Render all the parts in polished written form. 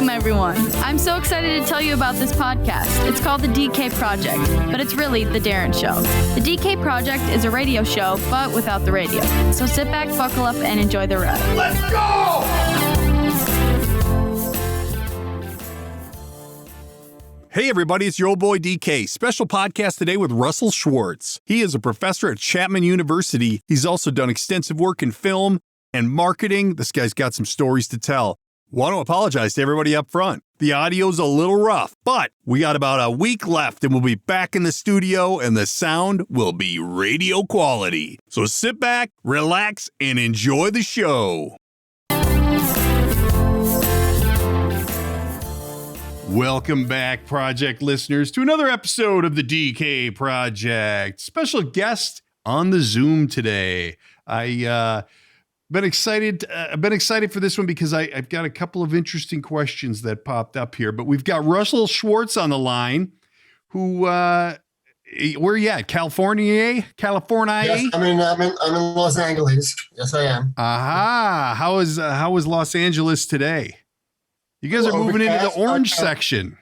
Welcome, everyone. I'm so excited to tell you about this podcast. It's called The DK Project, but it's really The Darren Show. The DK Project is a radio show, but without the radio. So sit back, buckle up, and enjoy the ride. Let's go! Hey everybody, it's your old boy DK. Special podcast today with Russell Schwartz. He is a professor at Chapman University. He's also done extensive work in film and marketing. This guy's got some stories to tell. Want to apologize to everybody up front. The audio's a little rough, but we got about a week left and we'll be back in the studio and the sound will be radio quality. So sit back, relax, and enjoy the show. Welcome back, Project listeners, to another episode of the DK Project. Special guest on the Zoom today. I've been excited for this one because I've got a couple of interesting questions that popped up here. But we've got Russell Schwartz on the line, who where are you at? California? Yes, I'm in Los Angeles. Yes, I am. Aha! How is Los Angeles today? You guys are moving into the orange section.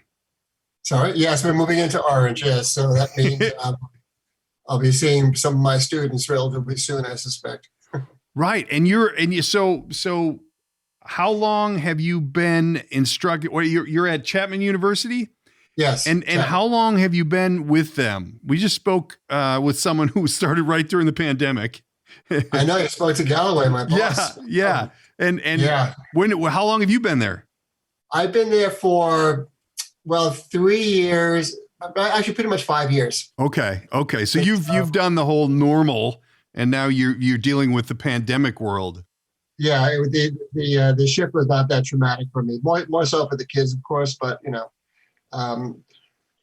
Sorry. Yes, we're moving into orange. Yes, so that means I'll be seeing some of my students relatively soon, I suspect. Right, so how long have you been instructing? Well, you're at Chapman University. Yes. And how long have you been with them? We just spoke with someone who started right during the pandemic. I know you spoke to Galloway, my boss. Yeah. How long have you been there? I've been there for 3 years. Actually, pretty much 5 years. Okay. So you've done the whole normal, and now you're dealing with the pandemic world. Yeah, the shift was not that traumatic for me. More so for the kids, of course, but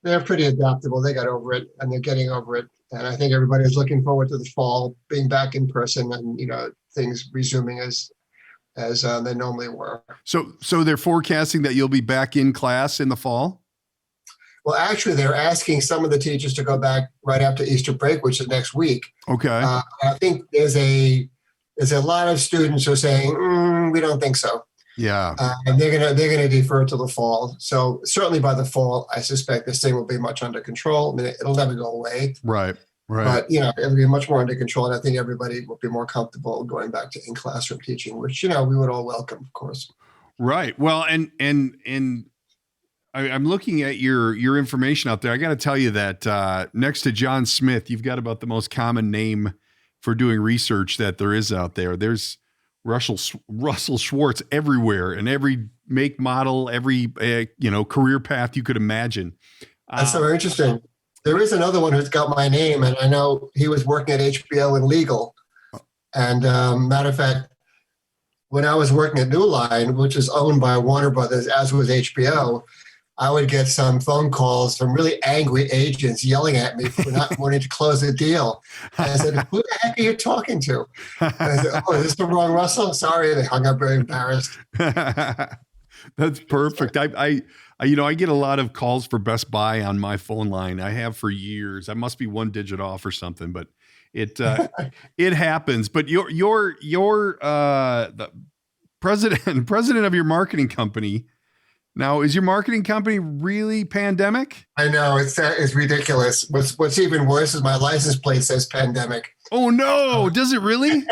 they're pretty adaptable. They got over it, and they're getting over it. And I think everybody is looking forward to the fall, being back in person, and things resuming as they normally were. So they're forecasting that you'll be back in class in the fall? Well, actually, they're asking some of the teachers to go back right after Easter break, which is next week. Okay. I think there's a lot of students who are saying, we don't think so. Yeah. And they're gonna defer to the fall. So certainly by the fall, I suspect this thing will be much under control. I mean, it'll never go away. Right. But it'll be much more under control, and I think everybody will be more comfortable going back to in-classroom teaching, which we would all welcome, of course. Right. Well, and I'm looking at your information out there. I got to tell you that next to John Smith, you've got about the most common name for doing research that there is out there. There's Russell Schwartz everywhere, and every make, model, every career path you could imagine. That's so interesting. There is another one who's got my name, and I know he was working at HBO in legal. And matter of fact, when I was working at New Line, which is owned by Warner Brothers, as was HBO, I would get some phone calls from really angry agents yelling at me for not wanting to close a deal. And I said, who the heck are you talking to? And I said, is this the wrong Russell? Sorry. They hung up very embarrassed. That's perfect. I get a lot of calls for Best Buy on my phone line. I have for years. I must be one digit off or something, but it happens. But you're the president of your marketing company. Now, is your marketing company really pandemic? I know it's ridiculous. What's even worse is my license plate says pandemic. Oh no! Does it really?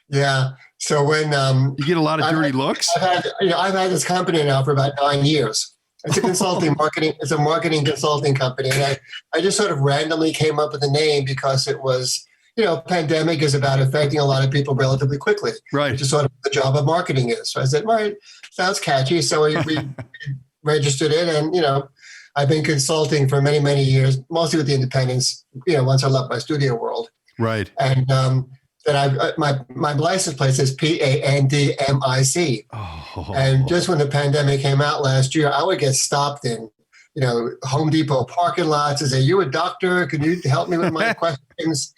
Yeah. So when you get a lot of dirty looks. I've had this company now for about 9 years. It's a consulting marketing. It's a marketing consulting company, and I just sort of randomly came up with the name because it was, pandemic is about affecting a lot of people relatively quickly. Right. Which is sort of the job of marketing is. So I said, right, sounds catchy. So we registered it, and I've been consulting for many, many years, mostly with the independents. Once I left my studio world. Right. And then my license plate says PANDMIC. Oh. And just when the pandemic came out last year, I would get stopped in, Home Depot parking lots and say, "You a doctor? Can you help me with my questions?"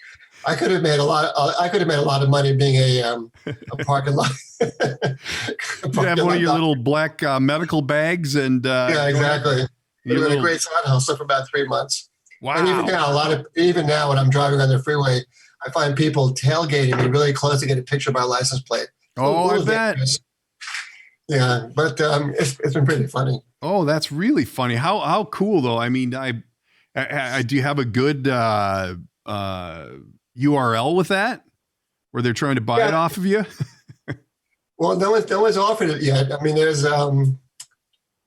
I could have made a lot of money being a parking lot. You have one of your little black medical bags, and yeah, exactly. It's been a great side hustle for about 3 months. Wow. And even now, when I'm driving on the freeway, I find people tailgating me really close to get a picture of my license plate. Oh, I bet. Yeah, but it's been pretty funny. Oh, that's really funny. How cool though. I mean, I do you have a good URL with that where they're trying to buy it off of you? Well, no one's offered it yet. I mean, there's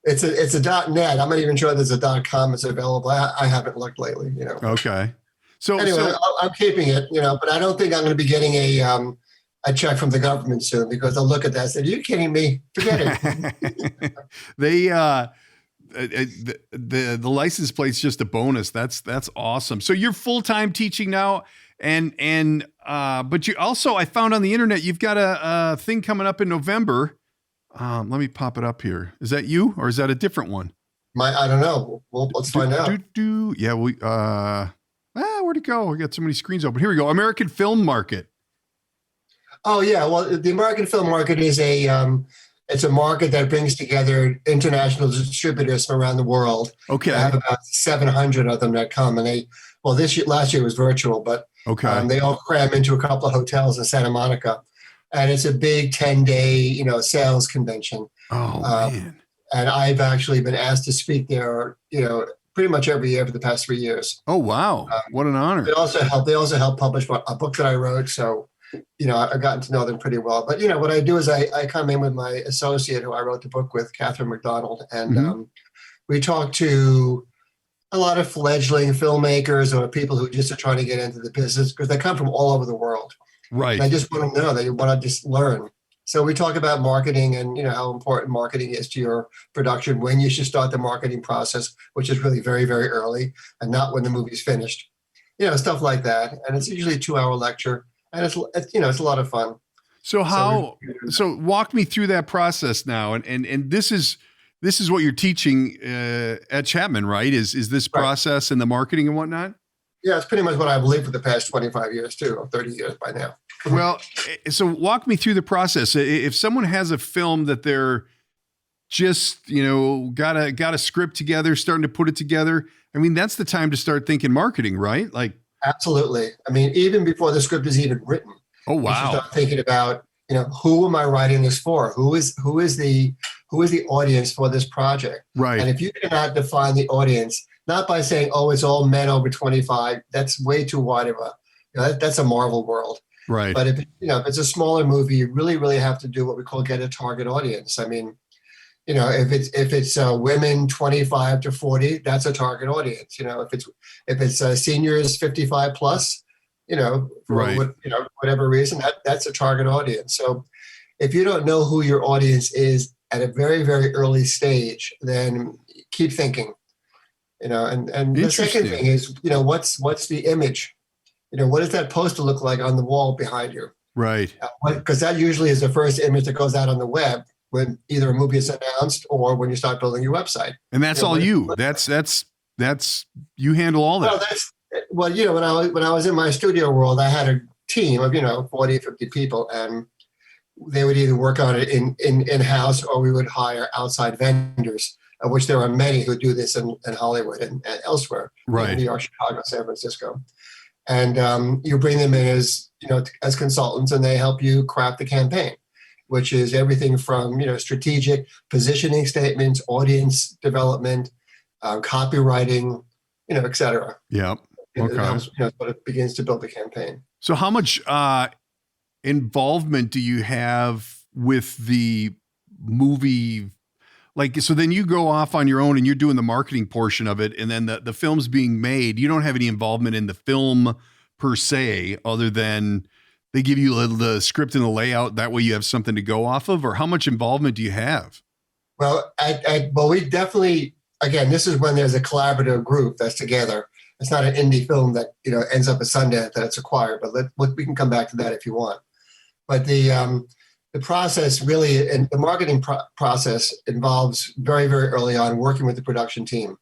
it's a .net. I'm not even sure there's a .com that's available. I haven't looked lately. Okay. So anyway, I'm keeping it. But I don't think I'm going to be getting a check from the government soon, because they'll look at that and say, "Are you kidding me? Forget it." They the license plate's just a bonus. That's awesome. So you're full-time teaching now, and but you also, I found on the internet, you've got a thing coming up in November. Let me pop it up here. Is that you, or is that a different one? I don't know. Well, let's find out. Yeah, where'd it go? We got so many screens open. Here we go. American Film Market. Oh yeah, well, the American film market is it's a market that brings together international distributors from around the world. Okay, I have about 700 of them that come, and last year was virtual, but they all cram into a couple of hotels in Santa Monica, and it's a big 10-day sales convention. Oh man! And I've actually been asked to speak there, pretty much every year for the past 3 years. Oh wow! What an honor! They also help publish a book that I wrote, so. I've gotten to know them pretty well. But, what I do is I come in with my associate who I wrote the book with, Catherine McDonald, and we talk to a lot of fledgling filmmakers or people who just are trying to get into the business, because they come from all over the world. Right. And I just want to know, they want to just learn. So we talk about marketing and, how important marketing is to your production, when you should start the marketing process, which is really very, very early, and not when the movie's finished, stuff like that. And it's usually a 2-hour lecture. And it's a lot of fun. So walk me through that process now. And this is what you're teaching at Chapman, right? Is this process and the marketing and whatnot? Yeah, it's pretty much what I believe for the past 25 years too, or 30 years by now. Well, so walk me through the process. If someone has a film that they're just, got a script together, starting to put it together, I mean, that's the time to start thinking marketing, right? Like, absolutely. I mean, even before the script is even written. Oh wow! You should start thinking about, who am I writing this for? Who is the audience for this project? Right. And if you cannot define the audience, not by saying, "Oh, it's all men over 25," that's way too wide of that's a Marvel world. Right. But if it's a smaller movie, you really, really have to do what we call get a target audience. I mean, if it's women 25 to 40, that's a target audience. If it's seniors 55 plus, for whatever reason, that's a target audience. So if you don't know who your audience is at a very, very early stage, then keep thinking. And the second thing is, what's the image? What does that poster look like on the wall behind you? Right. Because that usually is the first image that goes out on the web when either a movie is announced or when you start building your website. And that's all you. That's you handle all that. When I was in my studio world, I had a team of 40, 50 people, and they would either work on it in-house, or we would hire outside vendors, of which there are many who do this in Hollywood and elsewhere, right? In New York, Chicago, San Francisco. And you bring them in as consultants, and they help you craft the campaign, which is everything from strategic positioning statements, audience development, copywriting, et cetera. Yeah. Okay. But it begins to build the campaign. So how much involvement do you have with the movie? Like, so then you go off on your own and you're doing the marketing portion of it, and then the film's being made. You don't have any involvement in the film per se, other than they give you the script and the layout. That way you have something to go off of. Or how much involvement do you have? Well, we definitely, again, this is when there's a collaborative group that's together. It's not an indie film that ends up at Sundance that it's acquired, but we can come back to that if you want. But the process really, and the marketing process involves very, very early on working with the production team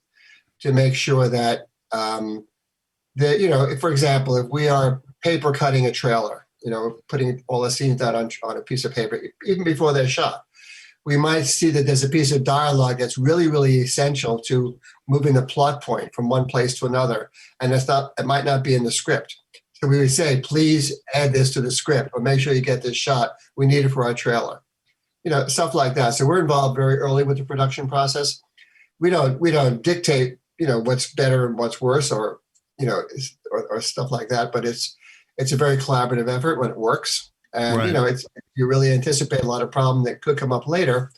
to make sure that for example, if we are paper cutting a trailer, putting all the scenes out on a piece of paper, even before they're shot, we might see that there's a piece of dialogue that's really, really essential to moving the plot point from one place to another. And it might not be in the script. So we would say, please add this to the script, or make sure you get this shot. We need it for our trailer. stuff like that. So we're involved very early with the production process. We don't dictate, what's better and what's worse, or stuff like that. But it's a very collaborative effort when it works, and Right. you really anticipate a lot of problems that could come up later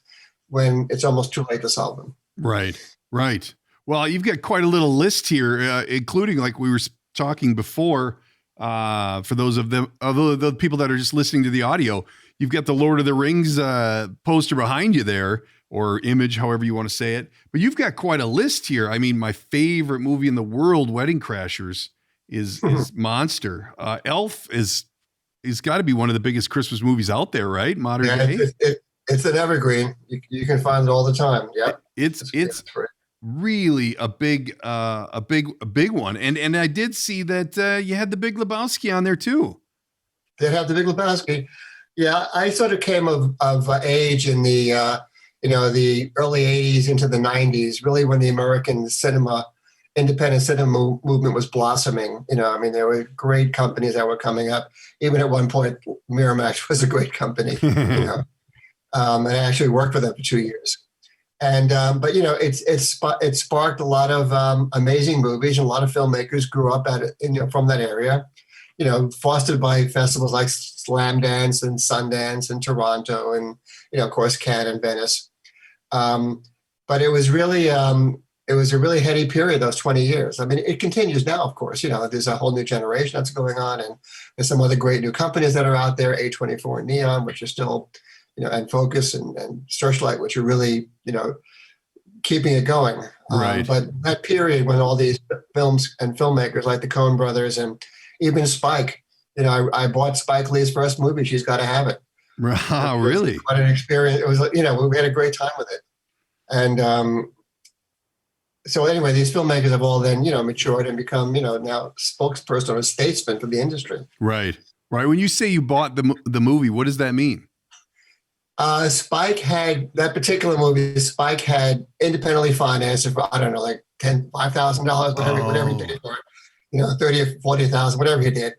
when it's almost too late to solve them. Right. Right. Well, you've got quite a little list here, including, like we were talking before, for those of the people that are just listening to the audio, you've got the Lord of the Rings poster behind you there, or image, however you want to say it. But you've got quite a list here. I mean, my favorite movie in the world, Wedding Crashers, is Monster. Elf is got to be one of the biggest Christmas movies out there, right? Modern day. It's an evergreen. You can find it all the time. Yeah, it's really a big one. And I did see that you had the Big Lebowski on there too. They have the Big Lebowski. Yeah, I sort of came of age in the the early 80s into the 90s, really when the American independent cinema movement was blossoming. There were great companies that were coming up. Even at one point, Miramax was a great company, and I actually worked with them for 2 years. And but it sparked a lot of amazing movies, and a lot of filmmakers grew up at it, from that area. Fostered by festivals like Slam Dance and Sundance and Toronto, and of course Cannes and Venice. But it was really it was a really heady period, those 20 years. I mean, it continues now, of course. There's a whole new generation that's going on, and there's some other great new companies that are out there, A24 and Neon, which are still, and Focus and Searchlight, which are really, keeping it going. Right. But that period when all these films and filmmakers like the Coen brothers and even Spike, I bought Spike Lee's first movie, She's Gotta Have It. Wow, really? What an experience. It was, we had a great time with it. And so anyway, these filmmakers have all then, matured and become, now spokesperson or statesman for the industry. Right. Right. When you say you bought the movie, what does that mean? Spike had that particular movie. Spike had independently financed it for, I don't know, like $5,000, whatever he did for it, 30 or 40,000, whatever he did.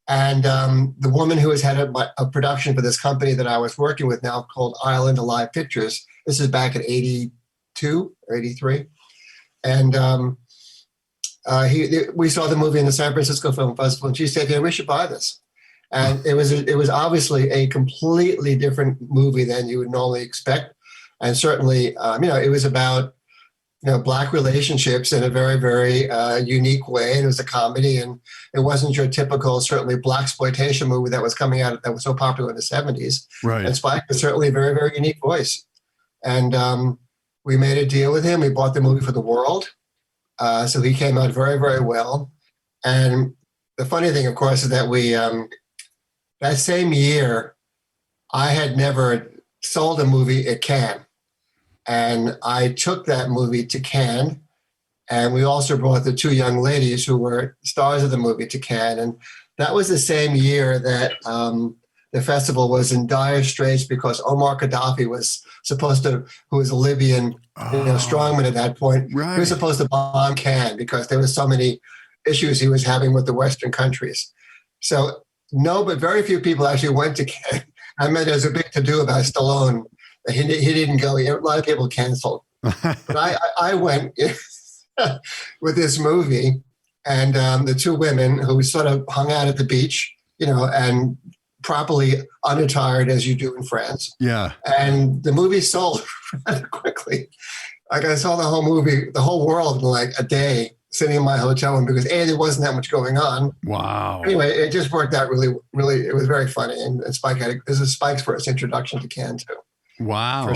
And the woman who was head of a production for this company that I was working with now called Island Alive Pictures. This is back in 82 or 83. And we saw the movie in the San Francisco Film Festival, and she said, "Yeah, we should buy this." And it was obviously a completely different movie than you would normally expect, and certainly, it was about Black relationships in a very, very unique way, and it was a comedy, and it wasn't your typical certainly Blaxploitation movie that was coming out that was so popular in the 70s. Right. And Spike was certainly a very, very unique voice, and we made a deal with him. We bought the movie for the world, so he came out very, very well. And the funny thing, of course, is that we. That same year, I had never sold a movie at Cannes. And I took that movie to Cannes. And we also brought the two young ladies who were stars of the movie to Cannes. And that was the same year that the festival was in dire straits because Omar Gaddafi was supposed to, who was a Libyan strongman at that point, right. He was supposed to bomb Cannes because there were so many issues he was having with the Western countries. So no, but very few people actually went to Cannes. I mean, there's a big to-do about Stallone. He didn't go. A lot of people canceled. But I went with this movie, and the two women who sort of hung out at the beach, and properly unattired as you do in France. Yeah. And the movie sold rather quickly. Like I saw the whole movie, the whole world in like a day, sitting in my hotel room because there wasn't that much going on. Wow. Anyway, it just worked out really, really. It was very funny, and Spike this is Spike's first introduction to Cannes too. Wow.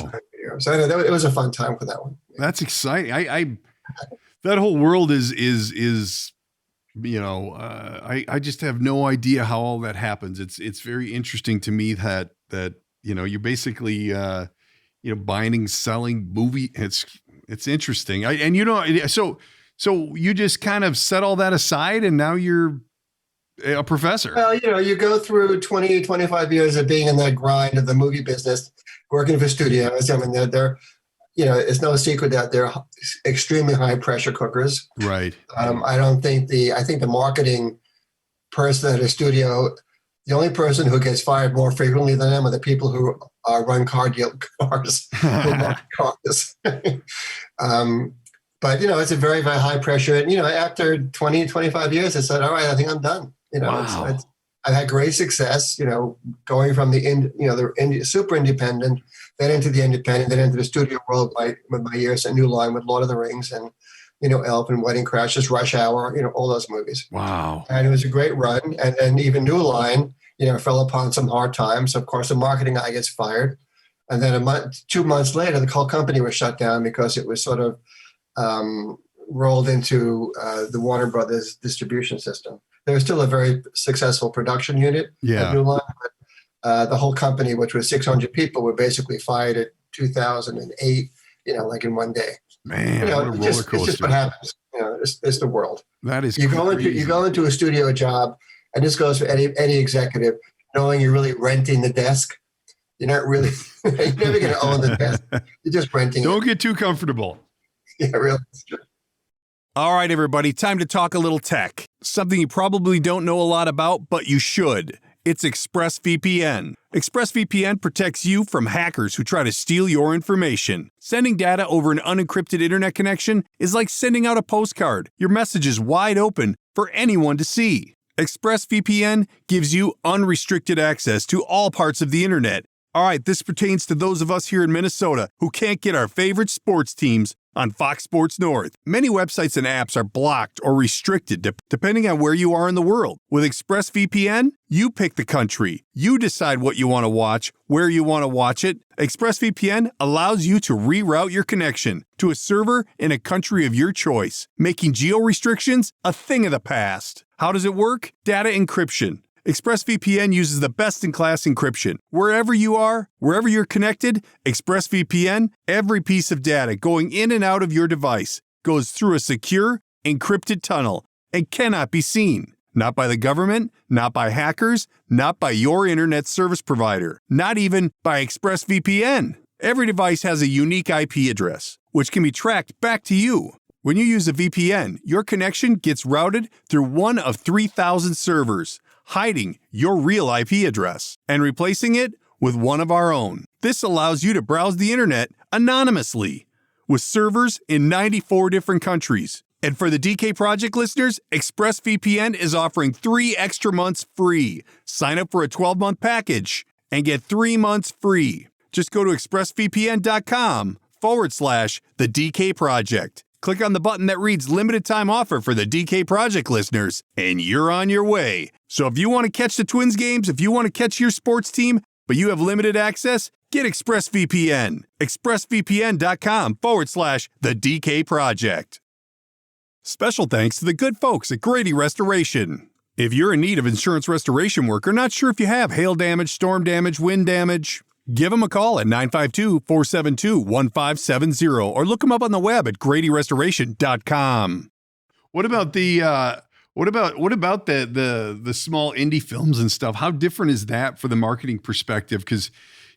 So it was a fun time for that one. That's exciting. I that whole world is I just have no idea how all that happens. It's very interesting to me that you're basically buying and selling movie. It's interesting. So you just kind of set all that aside and now you're a professor. Well, you go through 20, 25 years of being in that grind of the movie business, working for studios. I mean, they're it's no secret that they're extremely high pressure cookers. Right. I think the marketing person at a studio, The only person who gets fired more frequently than them are the people who run cars, who market cars. But, it's a very, very high pressure. And, after 20, 25 years, I said, all right, I think I'm done. Wow. I've had great success, going from the super independent, then into the independent, then into the studio world with my years at New Line with Lord of the Rings and, Elf and Wedding Crashers, Rush Hour, all those movies. Wow. And it was a great run. And then even New Line, fell upon some hard times. Of course, the marketing guy gets fired. And then 2 months later, the whole company was shut down because it was sort of rolled into the Warner Brothers distribution system. There was still a very successful production unit at New Line. But, the whole company, which was 600 people, were basically fired at 2008, like in one day. Man, what a roller coaster. It's just what happens. It's the world. That is you crazy. go into a studio job, and this goes for any executive, knowing you're really renting the desk. You're not really, you're never going to own the desk. You're just renting Don't get too comfortable. Yeah, really. All right, everybody, time to talk a little tech. Something you probably don't know a lot about, but you should. It's Expressvpn. Expressvpn protects you from hackers who try to steal your information. Sending data over an unencrypted internet connection is like sending out a postcard. Your message is wide open for anyone to see. Expressvpn gives you unrestricted access to all parts of the internet. All right, this pertains to those of us here in Minnesota who can't get our favorite sports teams on Fox Sports North. Many websites and apps are blocked or restricted depending on where you are in the world. With ExpressVPN, you pick the country. You decide what you want to watch, where you want to watch it. ExpressVPN allows you to reroute your connection to a server in a country of your choice, making geo-restrictions a thing of the past. How does it work? Data encryption. ExpressVPN uses the best-in-class encryption. Wherever you are, wherever you're connected, ExpressVPN, every piece of data going in and out of your device goes through a secure, encrypted tunnel and cannot be seen. Not by the government, not by hackers, not by your internet service provider, not even by ExpressVPN. Every device has a unique IP address, which can be tracked back to you. When you use a VPN, your connection gets routed through one of 3,000 servers, hiding your real IP address and replacing it with one of our own. This allows you to browse the internet anonymously with servers in 94 different countries. And for the DK Project listeners, ExpressVPN is offering 3 extra months free. Sign up for a 12-month package and get 3 months free. Just go to expressvpn.com/the DK Project. Click on the button that reads limited time offer for the DK Project listeners, and you're on your way. So if you want to catch the Twins games, if you want to catch your sports team, but you have limited access, get ExpressVPN. expressvpn.com/the DK Project. Special thanks to the good folks at Grady Restoration. If you're in need of insurance restoration work or not sure if you have hail damage, storm damage, wind damage, give them a call at 952-472-1570 or look them up on the web at gradyrestoration.com. What about the small indie films and stuff? How different is that for the marketing perspective? Because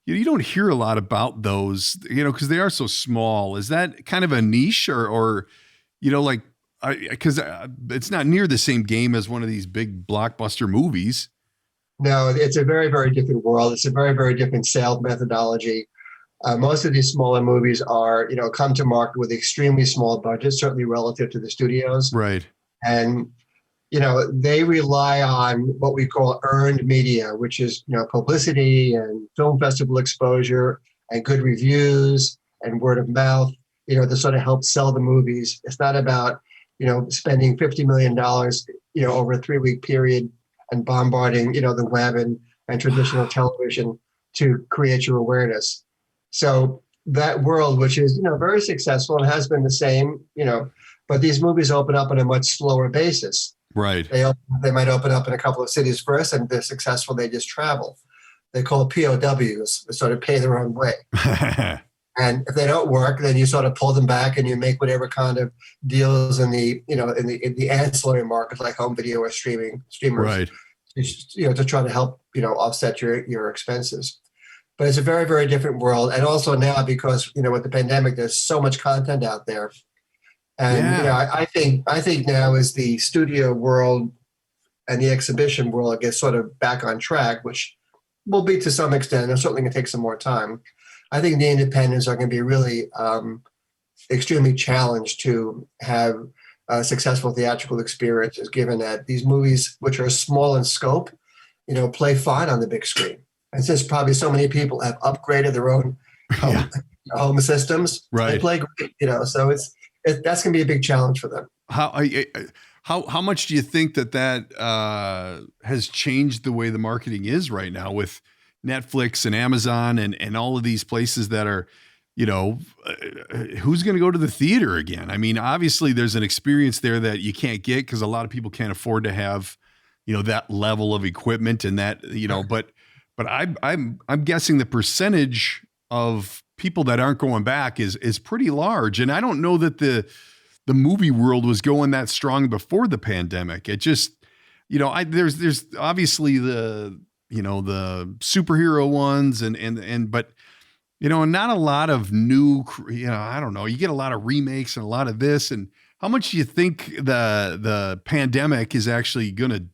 you don't hear a lot about those, because they are so small. Is that kind of a niche or because it's not near the same game as one of these big blockbuster movies? No, it's a very, very different world. It's a very, very different sales methodology. Most of these smaller movies are, come to market with extremely small budgets, certainly relative to the studios. Right. And, they rely on what we call earned media, which is, publicity and film festival exposure and good reviews and word of mouth, to sort of help sell the movies. It's not about, spending $50 million, over a 3-week period and bombarding, the web and traditional television to create your awareness. So that world, which is, very successful and has been the same, but these movies open up on a much slower basis. Right. They might open up in a couple of cities first, and if they're successful, they just travel. They call POWs, they sort of pay their own way. And if they don't work, then you sort of pull them back and you make whatever kind of deals in the, in the ancillary market, like home video or streamers. Right. To try to help, offset your expenses. But it's a very, very different world. And also now, because, with the pandemic, there's so much content out there. And, I think now is the studio world and the exhibition world gets sort of back on track, which will be to some extent, and certainly going to take some more time, I think the independents are going to be really extremely challenged to have successful theatrical experiences, given that these movies, which are small in scope, play fine on the big screen. And since probably so many people have upgraded their own home systems, right, they play great. So that's going to be a big challenge for them. How much do you think that has changed the way the marketing is right now with Netflix and Amazon and all of these places that are, who's going to go to the theater again? I mean, obviously there's an experience there that you can't get because a lot of people can't afford to have, that level of equipment and that, but I'm guessing the percentage of people that aren't going back is pretty large. And I don't know that the movie world was going that strong before the pandemic. It just, there's obviously the superhero ones but, not a lot of new, I don't know, you get a lot of remakes and a lot of this. And how much do you think the pandemic is actually going to,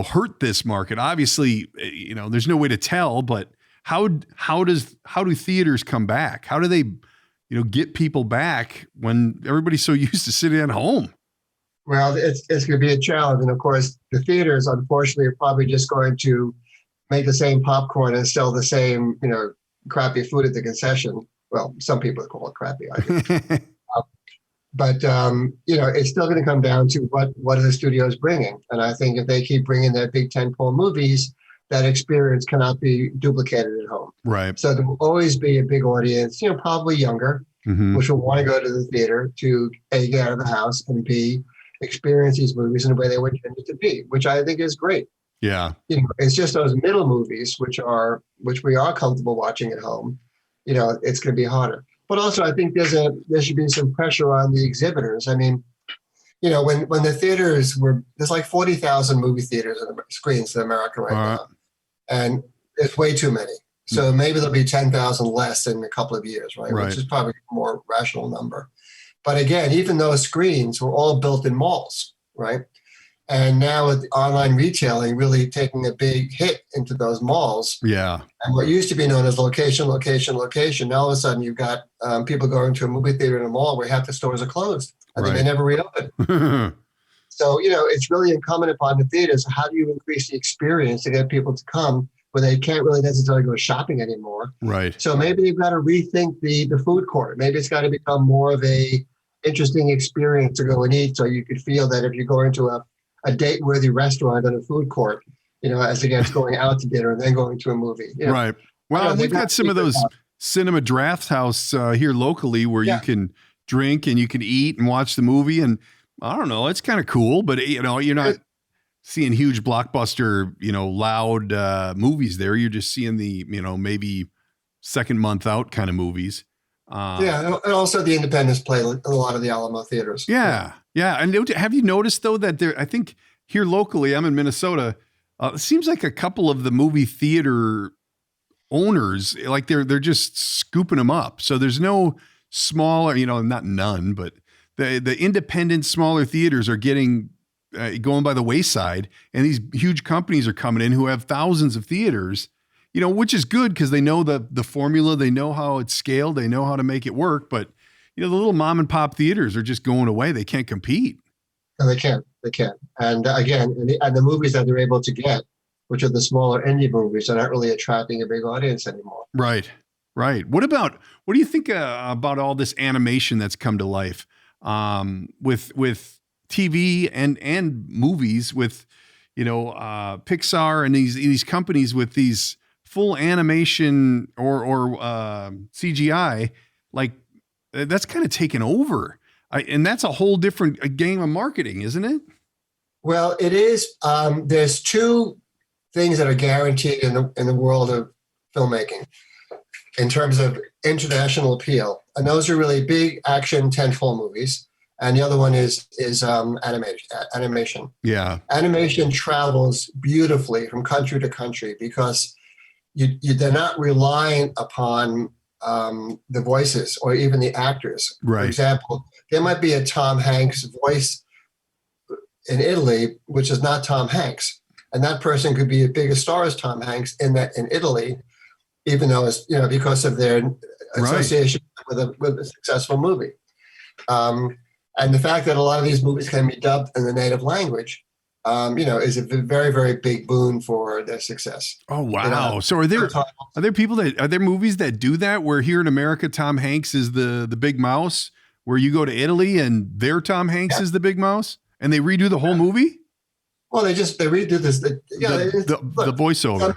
hurt this market? Obviously, there's no way to tell, but how do theaters come back? How do they, get people back when everybody's so used to sitting at home? Well, it's going to be a challenge. And of course, the theaters, unfortunately, are probably just going to make the same popcorn and sell the same, crappy food at the concession. Well, some people call it crappy, I think. But it's still going to come down to what are the studios bringing. And I think if they keep bringing their big tentpole movies, that experience cannot be duplicated at home. Right. So there will always be a big audience, probably younger, which will want to go to the theater to A, get out of the house, and B, experience these movies in the way they were intended to be, which I think is great. Yeah. It's just those middle movies, which we are comfortable watching at home, it's going to be harder. But also, I think there should be some pressure on the exhibitors. I mean, when the theaters there's like 40,000 movie theaters and screens in America right now, and it's way too many. So maybe there'll be 10,000 less in a couple of years, right? Which is probably a more rational number. But again, even those screens were all built in malls, right? And now with online retailing really taking a big hit into those malls. Yeah. And what used to be known as location, now all of a sudden you've got people going to a movie theater in a mall where half the stores are closed and they never reopen. So, it's really incumbent upon the theaters. How do you increase the experience to get people to come when they can't really necessarily go shopping anymore? Right. So maybe they've got to rethink the food court. Maybe it's got to become more of a interesting experience to go and eat. So you could feel that if you go into a date-worthy restaurant and a food court, as against going out to dinner and then going to a movie. Right. Well, we've got some of those cinema draft house here locally where you can drink and you can eat and watch the movie. And I don't know, it's kind of cool, but you're not seeing huge blockbuster, loud movies there. You're just seeing the, maybe second month out kind of movies. And also the independents play a lot of the Alamo theaters. Yeah. And have you noticed though that I think here locally, I'm in Minnesota, it seems like a couple of the movie theater owners, like they're just scooping them up. So there's no smaller, not none, but the independent smaller theaters are getting going by the wayside, and these huge companies are coming in who have thousands of theaters, which is good because they know the formula, they know how it's scaled, they know how to make it work. But the little mom and pop theaters are just going away. They can't compete. No, they can't. And again, and the movies that they're able to get, which are the smaller indie movies, are not really attracting a big audience anymore. Right. What do you think about all this animation that's come to life with TV and movies with, Pixar and these companies with these full animation or CGI, like that's kind of taken over. And that's a whole different game of marketing, isn't it? Well, it is. There's two things that are guaranteed in the world of filmmaking in terms of international appeal. And those are really big action tentpole movies. And the other one is animation. Yeah. Animation travels beautifully from country to country because they're not relying upon the voices or even the actors. Right. For example, there might be a Tom Hanks voice in Italy, which is not Tom Hanks. And that person could be as big a star as Tom Hanks in Italy, even though it's, because of their association with a successful movie. And the fact that a lot of these movies can be dubbed in the native language, is a very, very big boon for their success. Oh, wow. So are there movies that do that, where here in America, Tom Hanks is the big mouse, where you go to Italy and their Tom Hanks is the big mouse, and they redo the whole movie? Well, they redo this. The voiceover.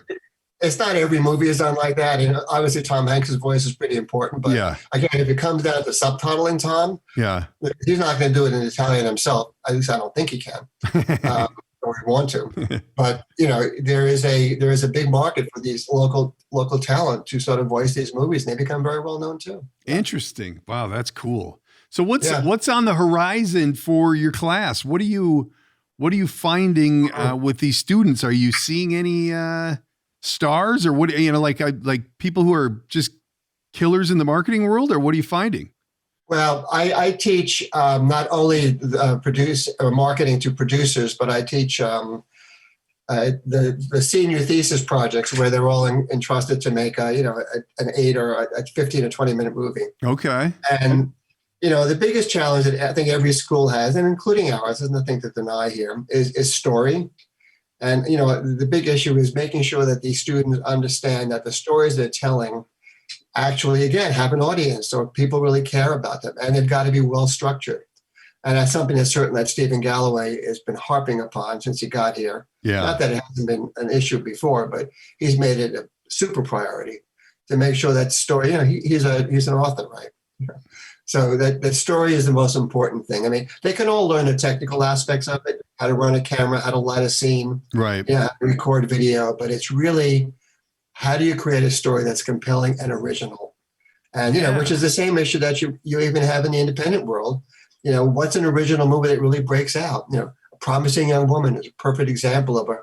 It's not every movie is done like that. Obviously Tom Hanks' voice is pretty important, but again, if it comes down to subtitling Tom, he's not going to do it in Italian himself. At least I don't think he can, or he want to. But there is a big market for these local talent to sort of voice these movies, and they become very well known too. Interesting. Wow, that's cool. So what's on the horizon for your class? What are you finding with these students? Are you seeing any stars, or what, like people who are just killers in the marketing world, or what are you finding? Well, I teach not only marketing to producers, but I teach the senior thesis projects, where they're all entrusted to make an 8 or a 15 or 20 minute movie. Okay. And the biggest challenge that I think every school has, and including ours, there's nothing to deny here, is story. And, the big issue is making sure that these students understand that the stories they're telling actually, again, have an audience, or people really care about them, and they've got to be well structured. And that's something that Stephen Galloway has been harping upon since he got here. Yeah. Not that it hasn't been an issue before, but he's made it a super priority to make sure that story, he's an author, right? So that story is the most important thing. I mean, they can all learn the technical aspects of it, how to run a camera, how to light a scene, right? How to record video, but it's really, how do you create a story that's compelling and original? And, which is the same issue that you even have in the independent world. What's an original movie that really breaks out? A Promising Young Woman is a perfect example of a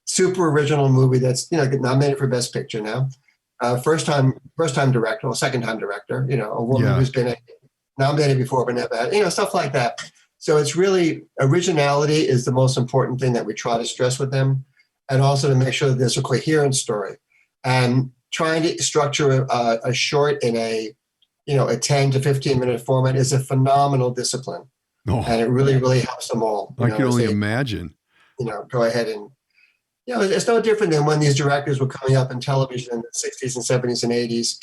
super original movie that's, nominated for Best Picture now. First time director, or second time director, a woman who's been nominated before but never had, stuff like that. So it's really, originality is the most important thing that we try to stress with them, and also to make sure that there's a coherent story. And trying to structure a short in a 10 to 15 minute format is a phenomenal discipline. And it really, really helps them all. I can only imagine. Go ahead and, it's no different than when these directors were coming up in television in the 60s and 70s and 80s.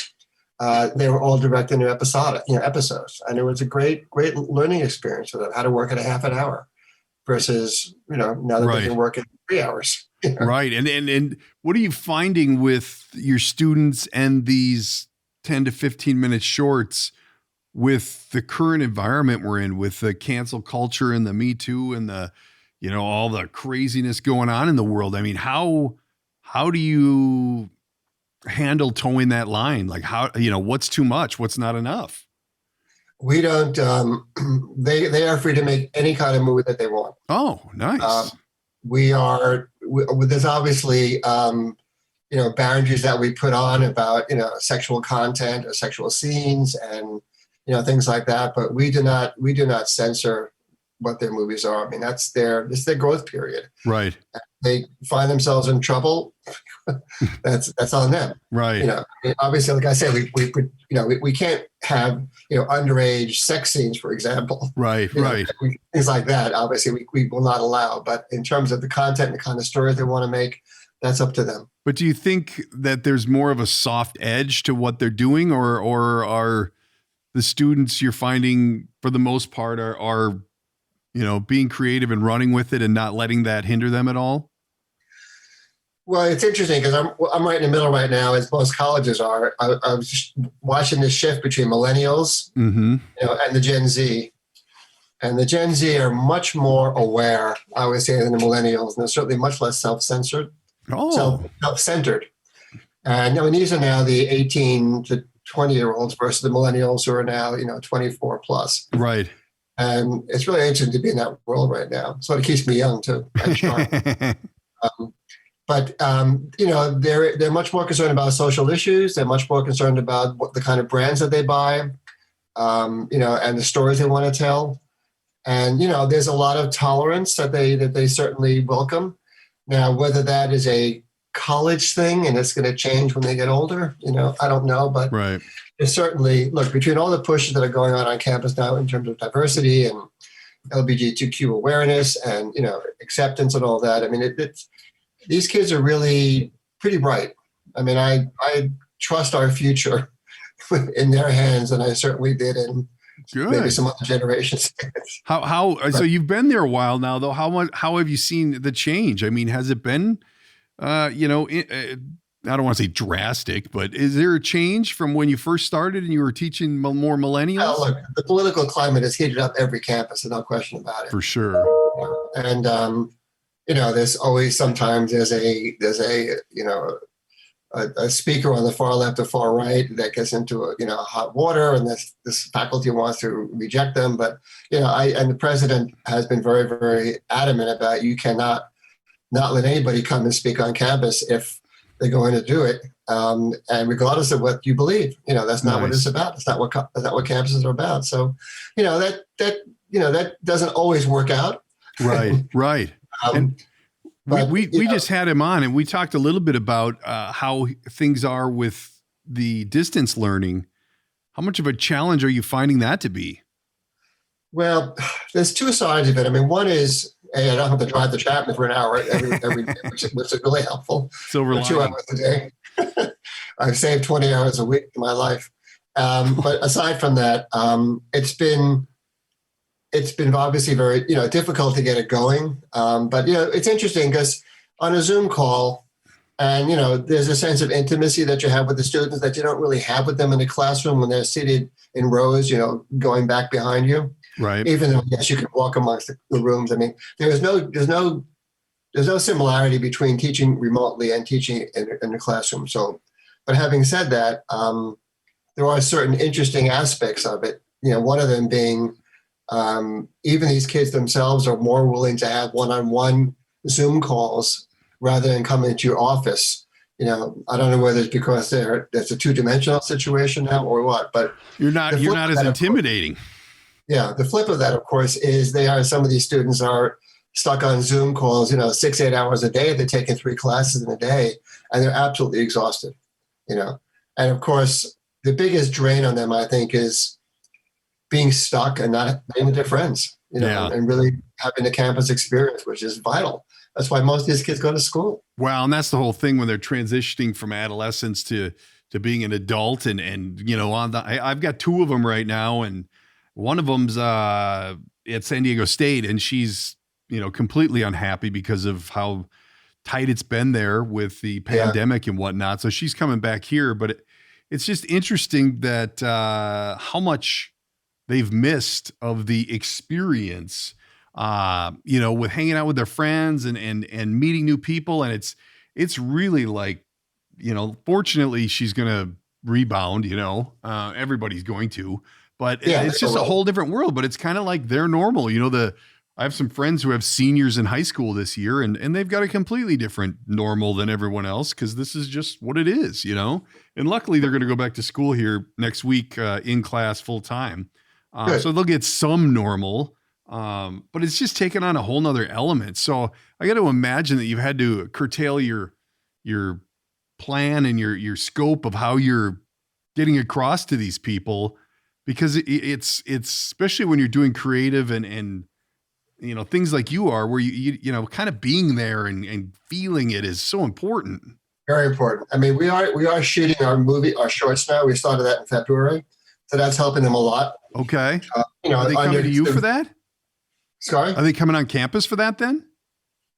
They were all directing their episodes. And it was a great learning experience for them, how to work at a half an hour versus, now that they can work in 3 hours. Right. And what are you finding with your students and these 10 to 15 minute shorts with the current environment we're in, with the cancel culture and the Me Too and the, all the craziness going on in the world? I mean, how do you handle towing that line? Like, how, what's too much? What's not enough? We don't, they are free to make any kind of movie that they want. Oh, nice. There's obviously, boundaries that we put on about, sexual content or sexual scenes and, things like that. But we do not censor what their movies are. I mean, it's their growth period. Right. They find themselves in trouble. that's on them. Right. Obviously, like I said, we can't have, underage sex scenes, for example. Right. Right. Things like that. Obviously we will not allow, but in terms of the content and the kind of stories they want to make, that's up to them. But do you think that there's more of a soft edge to what they're doing, or are the students you're finding for the most part are being creative and running with it and not letting that hinder them at all? Well, it's interesting because I'm right in the middle right now, as most colleges are. I was just watching this shift between millennials, and the Gen Z. And the Gen Z are much more aware, I would say, than the millennials, and they're certainly much less self-centered. Self-centered. And these are now the 18 to 20-year-olds versus the millennials who are now, 24 plus. Right. And it's really interesting to be in that world right now. So it keeps me young too. They're much more concerned about social issues. They're much more concerned about what the kind of brands that they buy, and the stories they want to tell. And, there's a lot of tolerance that they certainly welcome. Now, whether that is a college thing and it's going to change when they get older, I don't know. But right. There's certainly, look, between all the pushes that are going on campus now in terms of diversity and LGBTQ awareness and, acceptance and all that, I mean, these kids are really pretty bright. I mean, I trust our future in their hands, and I certainly did in maybe some other generations. So you've been there a while now, though. How have you seen the change? I mean, has it been, I don't want to say drastic, but is there a change from when you first started and you were teaching more millennials? Look, the political climate has heated up every campus, no question about it. For sure. And, there's always sometimes there's a speaker on the far left or far right that gets into hot water, and this faculty wants to reject them. But and the president has been very, very adamant about you cannot not let anybody come and speak on campus if they're going to do it, and regardless of what you believe, that's not what it's about. That's not what campuses are about. So, that doesn't always work out. Right, right. And we just had him on, and we talked a little bit about how things are with the distance learning. How much of a challenge are you finding that to be? Well, there's two sides of it. I mean, one is, I don't have to drive to Chapman for an hour every day, which is really helpful. Silver lining. 2 hours a day. I've saved 20 hours a week in my life. But aside from that, it's been obviously very, difficult to get it going. But, it's interesting because on a Zoom call, and, there's a sense of intimacy that you have with the students that you don't really have with them in the classroom when they're seated in rows, going back behind you. Right. Even though, yes, you can walk amongst the rooms. I mean, there's no similarity between teaching remotely and teaching in the classroom. So, but having said that, there are certain interesting aspects of it. One of them being even these kids themselves are more willing to have one-on-one Zoom calls rather than coming into your office. I don't know whether it's because there's a two-dimensional situation now or what, but you're not as intimidating. Yeah, the flip of that, of course, is some of these students are stuck on Zoom calls, 6-8 hours a day. They're taking 3 classes in a day, and they're absolutely exhausted, And of course, the biggest drain on them, I think, is being stuck and not being with their friends, and really having a campus experience, which is vital. That's why most of these kids go to school. Well, and that's the whole thing when they're transitioning from adolescence to being an adult, and I've got 2 of them right now, and one of them's at San Diego State, and she's, completely unhappy because of how tight it's been there with the pandemic and whatnot. So she's coming back here, but it's just interesting that how much they've missed of the experience, with hanging out with their friends and meeting new people. And it's really like, fortunately she's going to rebound, everybody's going to. But it's just a whole different world, but it's kind of like their normal. I have some friends who have seniors in high school this year, and they've got a completely different normal than everyone else because this is just what it is, And luckily they're going to go back to school here next week in class full time. So they'll get some normal, but it's just taken on a whole nother element. So I got to imagine that you've had to curtail your plan and your scope of how you're getting across to these people. Because it's especially when you're doing creative and things like you are, where you kind of being there and feeling it is so important. Very important. I mean, we are shooting our shorts now. We started that in February, so that's helping them a lot. Okay. Are they coming to you for that? Sorry? Are they coming on campus for that then?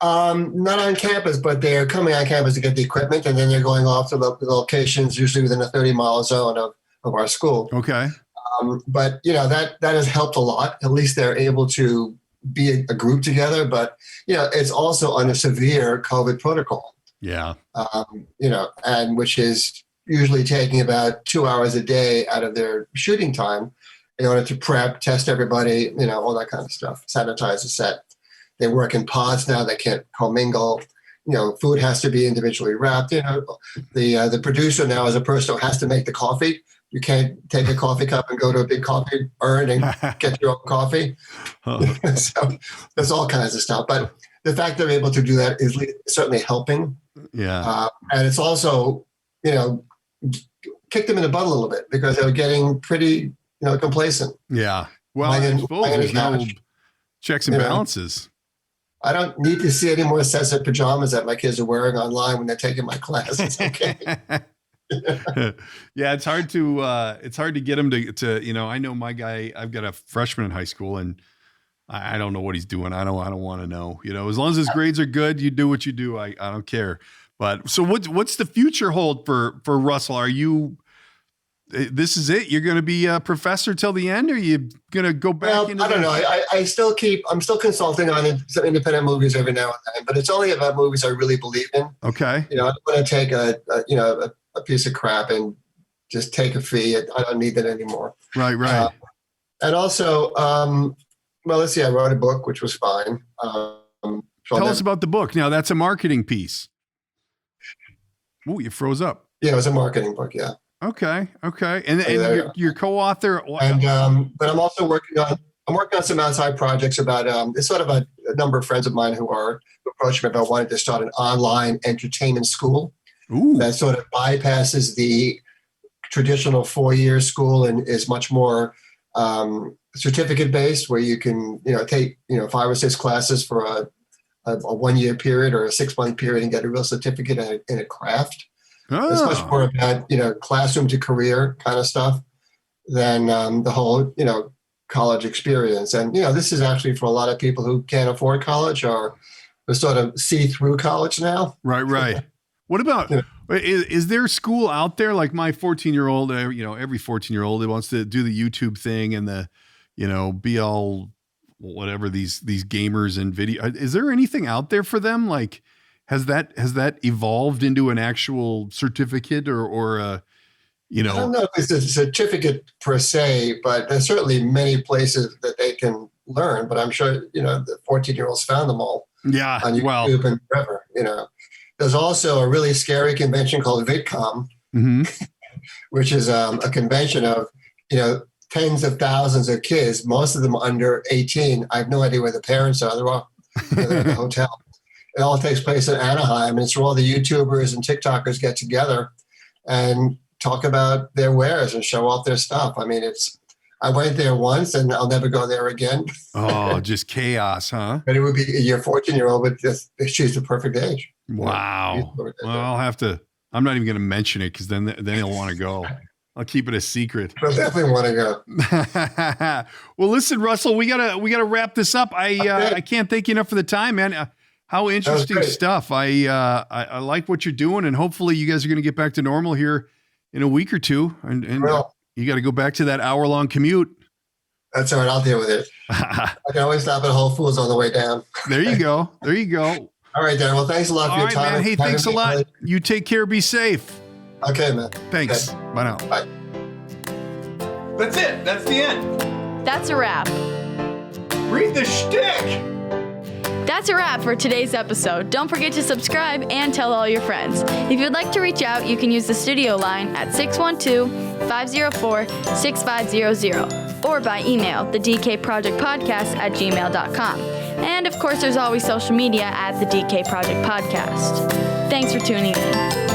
Not on campus, but they're coming on campus to get the equipment, and then they're going off to the locations usually within a 30-mile zone of our school. Okay. But that has helped a lot. At least they're able to be a group together. But it's also on a severe COVID protocol. Yeah. And which is usually taking about 2 hours a day out of their shooting time in order to prep, test everybody, all that kind of stuff. Sanitize the set. They work in pods now. They can't commingle. Food has to be individually wrapped. The producer now is a person who has to make the coffee You can't take a coffee cup and go to a big coffee urn and get your own coffee. So there's all kinds of stuff. But the fact they're able to do that is certainly helping. Yeah. And it's also, kicked them in the butt a little bit because they were getting pretty, complacent. Yeah. Well, I suppose there's no checks and balances. I don't need to see any more sets of pajamas that my kids are wearing online when they're taking my class. It's okay. Yeah, it's hard to get him to I know my guy, I've got a freshman in high school and I don't know what he's doing. I don't want to know, as long as his grades are good, you do what you do. I don't care. But so what's the future hold for Russell? This is it? You're going to be a professor till the end? Or are you going to go back into? I don't know. I'm still consulting on some independent movies every now and then, but it's only about movies I really believe in. Okay. I don't want to take a piece of crap and just take a fee. I don't need that anymore. Right. And also, let's see, I wrote a book, which was fine. Tell us about the book. Now that's a marketing piece. Oh, you froze up. Yeah, it was a marketing book. Yeah. Okay. And your co-author. But I'm also working on some outside projects about, it's sort of a number of friends of mine who approached me about wanting to start an online entertainment school. Ooh. That sort of bypasses the traditional 4-year school and is much more certificate based, where you can, take, 5 or 6 classes for a 1-year period or a 6-month period and get a real certificate in a craft. Oh. It's much more about, classroom to career kind of stuff than the whole, college experience. And, this is actually for a lot of people who can't afford college or sort of see through college now. Right. What about, is there school out there like my 14-year-old, every 14-year-old wants to do the YouTube thing and the, be all whatever these gamers and video. Is there anything out there for them? Like, has that evolved into an actual certificate or I don't know if it's a certificate per se, but there's certainly many places that they can learn. But I'm sure, the 14-year-olds found them all. Yeah. On YouTube and wherever, There's also a really scary convention called Vidcom, mm-hmm. which is a convention of, tens of thousands of kids, most of them under 18. I have no idea where the parents are. They're all they're at the hotel. It all takes place in Anaheim, and it's where all the YouTubers and TikTokers get together and talk about their wares and show off their stuff. I mean, I went there once, and I'll never go there again. Oh, just chaos, huh? But it would be your 14-year-old would just choose the perfect age. Wow. Well, I'm not even going to mention it because then he'll want to go. I'll keep it a secret. I definitely want to go. Well, listen, Russell, we gotta wrap this up. I can't thank you enough for the time, man. How interesting stuff. I like what you're doing, and hopefully you guys are going to get back to normal here in a week or two. And you got to go back to that hour-long commute. That's all right. I'll deal with it. I can always stop at Whole Foods on the way down. There you go. All right, Darren. Well, thanks a lot for your time. Man. Hey, thanks a lot. You take care. Be safe. Okay, man. Thanks. Okay. Bye now. Bye. That's it. That's the end. That's a wrap. Read the shtick. That's a wrap for today's episode. Don't forget to subscribe and tell all your friends. If you'd like to reach out, you can use the studio line at 612-504-6500 or by email, thedkprojectpodcast@gmail.com. And of course, there's always social media at the DK Project Podcast. Thanks for tuning in.